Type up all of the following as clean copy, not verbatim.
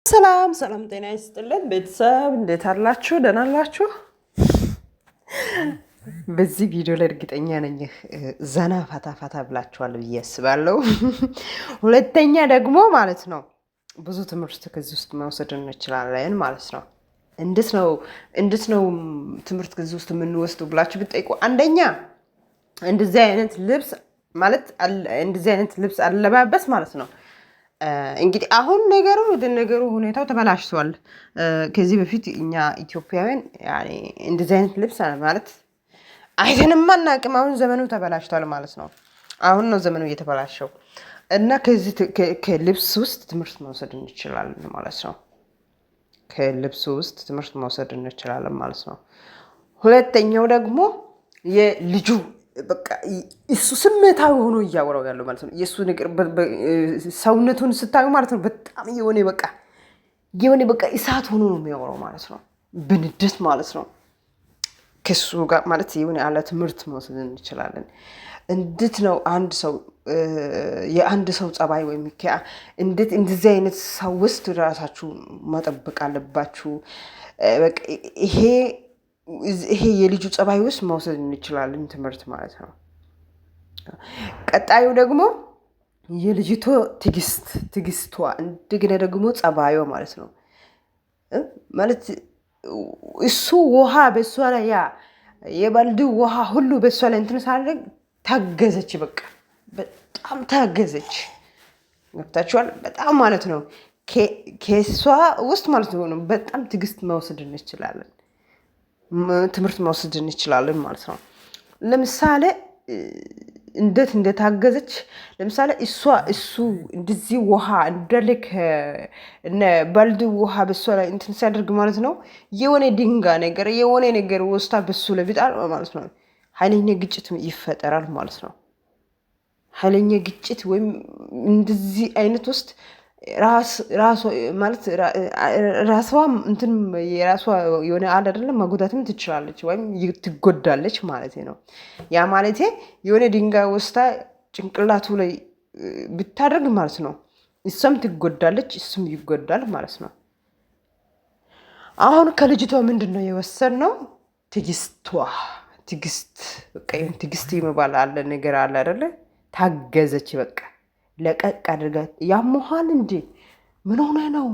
ሰላም ሰላም፣ ጤና ይስጥልን ቤተሰብ፣ እንዴት አላችሁ? ደህና አላችሁ? በዚህ ቪዲዮ ላይ እርግጠኛ ነኝ ዘና ፈታ ብላችኋል ብዬ አስባለሁ። ሁለተኛ ደግሞ ማለት ነው ብዙ ትምህርት ከዚህ ውስጥ መውሰድ እንችላለን ማለት ነው። እንዴት ነው ትምህርት ከዚህ ውስጥ የምንወስደው ብላችሁ ብትጠይቁ፣ አንደኛ እንደዚህ አይነት ልብስ ማለት እንደዚህ አይነት ልብስ አለባበስ ማለት ነው። እንግዲህ አሁን ነገሩ ሁኔታው ተበላሽቷል። ከዚህ በፊት እኛ ኢትዮጵያውያን እንደዚህ አይነት ልብስ ማለት አይተንም አናውቅም። አሁን ዘመኑ ተበላሽቷል ማለት ነው። አሁን ነው ዘመኑ እየተበላሸው እና ከልብስ ውስጥ ትምህርት መውሰድ እንችላለን ማለት ነው። ከልብስ ውስጥ ትምህርት መውሰድ እንችላለን ማለት ነው። ሁለተኛው ደግሞ የልጁ በቃ እሱ ስሜታዊ ሆኖ እያወራው ያለው ማለት ነው። የእሱ ነገር ሰውነቱን ስታዩ ማለት ነው በጣም የሆነ በቃ እሳት ሆኖ ነው የሚያወራው ማለት ነው። ብንድት ማለት ነው። ከሱ ጋር ማለት የሆነ ያለ ትምህርት መውሰድ እንችላለን። እንዴት ነው የአንድ ሰው ጸባይ ወይም እንዴት እንደዚህ አይነት ሰው ውስጥ ራሳችሁ መጠበቅ አለባችሁ። በቃ ይሄ የልጁ ጸባይ ውስጥ መውሰድ እንችላለን ትምህርት ማለት ነው። ቀጣዩ ደግሞ የልጅቷ ትግስቷ እንደገና ደግሞ ጸባዩ ማለት ነው። ማለት እሱ ውሃ በእሷ ላይ የባልዲ ውሃ ሁሉ በእሷ ላይ እንትን ሳደርግ ታገዘች። በቃ በጣም ታገዘች። ገብታችኋል? በጣም ማለት ነው ከእሷ ውስጥ ማለት ነው በጣም ትግስት መውሰድ እንችላለን። ትምህርት መውሰድ እንችላለን ማለት ነው። ለምሳሌ እንዴት እንደታገዘች ለምሳሌ እሱ እንደዚህ ውሃ እንደልክ ባልዲ ውሃ በሱ ላይ እንትን ሲያደርግ ማለት ነው የሆነ ድንጋይ ነገር የሆነ ነገር ወስታ በሱ ላይ ቢጣል ማለት ነው ኃይለኛ ግጭት ይፈጠራል ማለት ነው። ኃይለኛ ግጭት ወይም እንደዚህ አይነት ውስጥ ራሷ ማለት ራሷ እንትን የራሷ የሆነ አለ አይደለም መጎዳትም ትችላለች ወይም ትጎዳለች ማለት ነው። ያ ማለት የሆነ ድንጋይ ወስታ ጭንቅላቱ ላይ ብታደርግ ማለት ነው እሷም ትጎዳለች፣ እሱም ይጎዳል ማለት ነው። አሁን ከልጅቷ ምንድን ነው የወሰድነው? ትግስት በቃ ትግስት የሚባል አለ ነገር አለ አይደለ? ታገዘች በቃ ለቀቅ አድርጋ ያሞሃል እንዴ ምን ሆነ ነው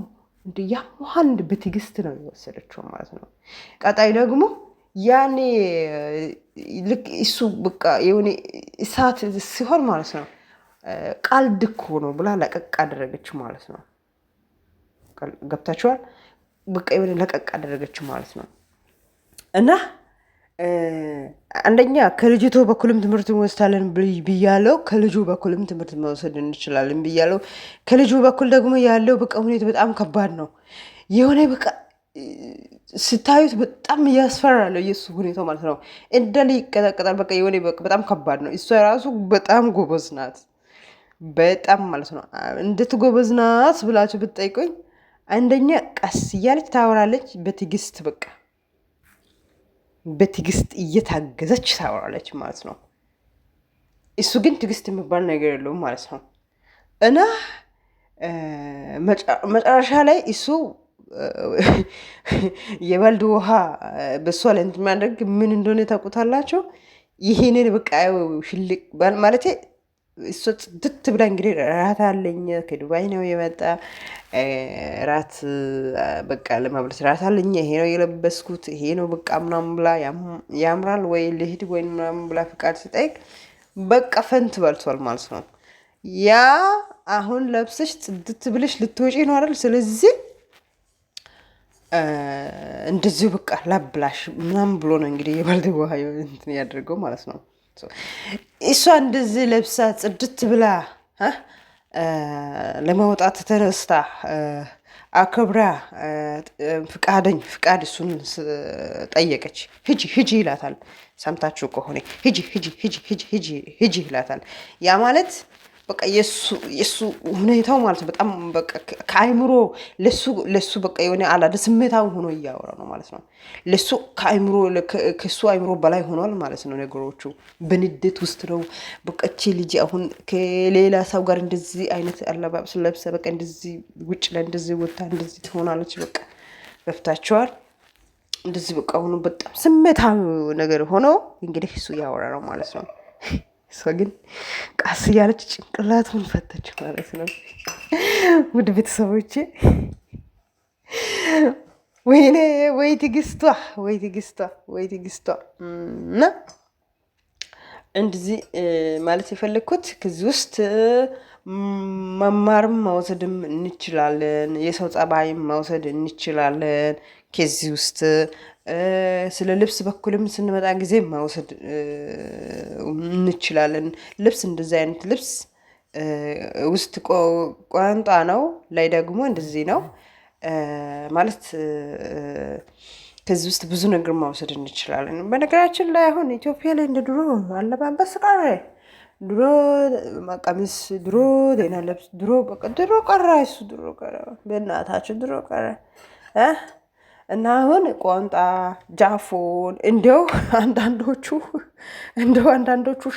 እንዴ ያሞሃል እንዴ በትዕግስት ነው የወሰደችው ማለት ነው። ቀጣይ ደግሞ ያኔ ልክ እሱ በቃ የሆነ እሳት ሲሆን ማለት ነው ቀልድ እኮ ነው ብላ ለቀቅ አደረገች ማለት ነው። ገብታችኋል? በቃ የሆነ ለቀቅ አደረገች ማለት ነው። እና አንደኛ ከልጅቱ በኩልም ትምህርት እንወስዳለን ብያለው። ከልጁ በኩልም ትምህርት መውሰድ እንችላለን ብያለው። ከልጁ በኩል ደግሞ ያለው በቃ ሁኔታ በጣም ከባድ ነው። የሆነ በቃ ስታዩት በጣም ያስፈራል የእሱ ሁኔታው ማለት ነው። እንደል ይቀጠቀጣል። በቃ የሆነ በጣም ከባድ ነው። እሷ ራሱ በጣም ጎበዝ ናት። በጣም ማለት ነው። እንዴት ጎበዝ ናት ብላችሁ ብትጠይቁኝ፣ አንደኛ ቀስ እያለች ታወራለች በትዕግስት በቃ በትዕግስት እየታገዘች ታወራለች ማለት ነው። እሱ ግን ትዕግስት የሚባል ነገር የለውም ማለት ነው። እና መጨረሻ ላይ እሱ የባልዲ ውሃ በሷ ላይ እንትን የሚያደርግ ምን እንደሆነ ታውቁታላችሁ? ይሄንን በቃ ሽልቅ ማለት እሷ ጽድት ብላ እንግዲህ ራት አለኝ ከዱባይ ነው የመጣ ራት በቃ ለማብለት ራት አለኝ፣ ይሄ ነው የለበስኩት፣ ይሄ ነው በቃ ምናምን ብላ ያምራል ወይ ልሂድ ወይ ምናምን ብላ ፍቃድ ስጠይቅ በቃ ፈንት በልቷል ማለት ነው። ያ አሁን ለብሰሽ ጽድት ብለሽ ልትወጪ ነው አይደል? ስለዚህ እንደዚሁ በቃ ላብላሽ ምናምን ብሎ ነው እንግዲህ የባልዲ ውሃ እንትን ያደርገው ማለት ነው። እሷ እንደዚህ ለብሳ ጽድት ብላ ለማውጣት ተነስታ አክብራ ፍቃድ እሱን ጠየቀች። ሂጂ ይላታል። ሰምታችሁ ከሆነ ሂጂ ይላታል። ያ ማለት በቃ የሱ ሁኔታው ማለት በጣም በቃ ከአይምሮ ለሱ በቃ የሆነ አላደ ስሜታዊ ሆኖ እያወራ ነው ማለት ነው። ለሱ ከአይምሮ ከሱ አይምሮ በላይ ሆኗል ማለት ነው። ነገሮቹ በንዴት ውስጥ ነው። በቃ እቺ ልጅ አሁን ከሌላ ሰው ጋር እንደዚህ አይነት አለባበስ ለብሰ በቃ እንደዚህ ውጭ ላይ እንደዚህ ወጣ እንደዚህ ትሆናለች። በቃ ገፍታቸዋል። እንደዚህ በቃ ሆኖ በጣም ስሜታዊ ነገር ሆኖ እንግዲህ እሱ እያወራ ነው ማለት ነው። እሷ ግን ቃስ እያለች ጭንቅላቱን ፈተች ማለት ነው። ውድ ቤተሰቦቼ ወይኔ ወይ ትግስቷ ወይ ትግስቷ ወይ ትግስቷ እና እንደዚህ ማለት የፈለግኩት ከዚህ ውስጥ መማርም መውሰድም እንችላለን። የሰው ጸባይም መውሰድ እንችላለን። ከዚህ ውስጥ ስለ ልብስ በኩልም ስንመጣ ጊዜ መውሰድ እንችላለን። ልብስ እንደዚህ አይነት ልብስ ውስጥ ቋንጣ ነው፣ ላይ ደግሞ እንደዚህ ነው ማለት ከዚህ ውስጥ ብዙ ነገር መውሰድ እንችላለን። በነገራችን ላይ አሁን ኢትዮጵያ ላይ እንደ ድሮ አለባበስ ቀረ። ድሮ ቀሚስ፣ ድሮ ዜና ለብስ፣ ድሮ በቃ ድሮ ቀረ። እሱ ድሮ ቀረ፣ በእናታችን ድሮ ቀረ እና አሁን ቋንጣ፣ ጃፎን እንደው አንዳንዶቹ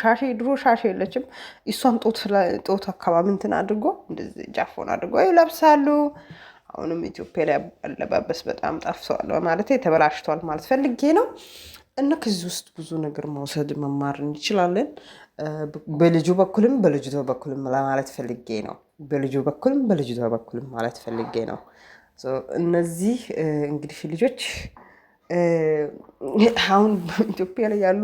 ሻሼ፣ ድሮ ሻሼ የለችም እሷም ጦት አካባቢ እንትን አድርጎ እንደዚህ ጃፎን አድርጎ ይለብሳሉ። አሁንም ኢትዮጵያ ላይ አለባበስ በጣም ጠፍቷል ማለት ተበላሽቷል ማለት ፈልጌ ነው። እና ከዚህ ውስጥ ብዙ ነገር መውሰድ መማር እንችላለን። በልጁ በኩልም በልጅቷ በኩልም ለማለት ፈልጌ ነው። በልጁ በኩልም በልጅቷ በኩልም ማለት ፈልጌ ነው። እነዚህ እንግዲህ ልጆች አሁን ኢትዮጵያ ላይ ያሉ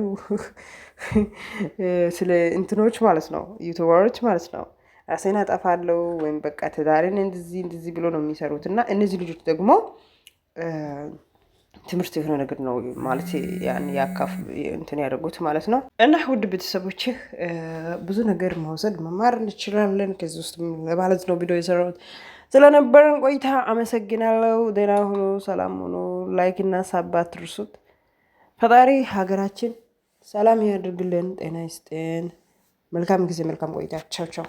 ስለ እንትኖች ማለት ነው ዩቱበሮች ማለት ነው ራሴን አጠፋለሁ ወይም በቃ ትዳሬን እንደዚህ ብሎ ነው የሚሰሩት። እና እነዚህ ልጆች ደግሞ ትምህርት የሆነ ነገር ነው ማለት ያን ያካፍ እንትን ያደርጉት ማለት ነው። እና ውድ ቤተሰቦች ብዙ ነገር መውሰድ መማር እንችላለን ከዚህ ውስጥ ለማለት ነው ቪዲዮ የሰራሁት። ስለነበረን ቆይታ አመሰግናለሁ። ደህና ሁኑ፣ ሰላም ሁኑ። ላይክ እና ሳብ አትርሱት። ፈጣሪ ሀገራችን ሰላም ያድርግልን፣ ጤና ይስጤን። መልካም ጊዜ፣ መልካም ቆይታ። ቻው ቻው።